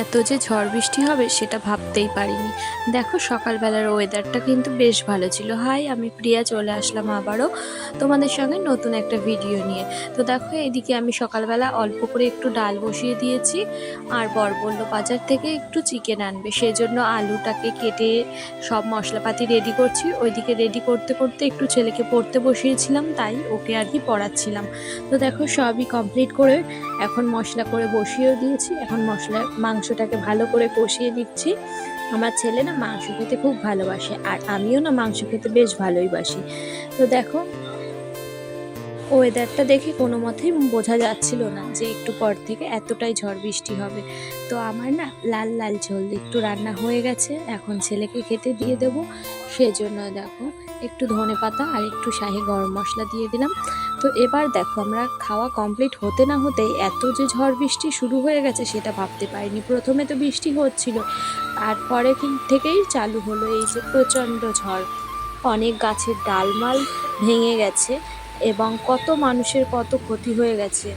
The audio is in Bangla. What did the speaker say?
এত যে ঝড় বৃষ্টি হবে সেটা ভাবতেই পারিনি। দেখো সকালবেলার ওয়েদারটা কিন্তু বেশ ভালো ছিল। হাই, আমি প্রিয়া চলে আসলাম আবারও তোমাদের সঙ্গে নতুন একটা ভিডিও নিয়ে। তো দেখো এদিকে আমি সকালবেলা অল্প করে একটু ডাল বসিয়ে দিয়েছি, আর বর বলল বাজার থেকে একটু চিকেন আনবে, সেজন্য আলুটাকে কেটে সব মশলাপাতি রেডি করছি। ওইদিকে রেডি করতে করতে একটু ছেলেকে পড়তে বসিয়েছিলাম, তাই ওকে আর কি পড়াচ্ছিলাম। তো দেখো সবই কমপ্লিট করে এখন মশলা করে বসিয়েও দিয়েছি। এখন মাংসটাকে ভালো করে কষিয়ে দিচ্ছি। আমার ছেলে না মাংস খেতে খুব ভালোবাসে, আর আমিও না মাংস খেতে বেশ ভালোই বাসি। তো দেখো ওয়েদারটা দেখে কোনো মতেই বোঝা যাচ্ছিল না যে একটু পর থেকে এতটাই ঝড় বৃষ্টি হবে। তো আমার না লাল লাল ঝোল একটু রান্না হয়ে গেছে, এখন ছেলেকে খেতে দিয়ে দেবো। সেজন্য দেখো একটু ধনেপাতা আর একটু শাহি গরম মশলা দিয়ে দিলাম। তো এবার দেখো আমরা খাওয়া কমপ্লিট হতে না হতেই এত যে ঝড় বৃষ্টি শুরু হয়ে গেছে সেটা ভাবতে পারিনি। প্রথমে তো বৃষ্টি হচ্ছিল, তারপরে থেকেই চালু হলো এই যে প্রচণ্ড ঝড়। অনেক গাছের ডালমাল ভেঙে গেছে এবং কত মানুষের কত ক্ষতি হয়ে গেছে।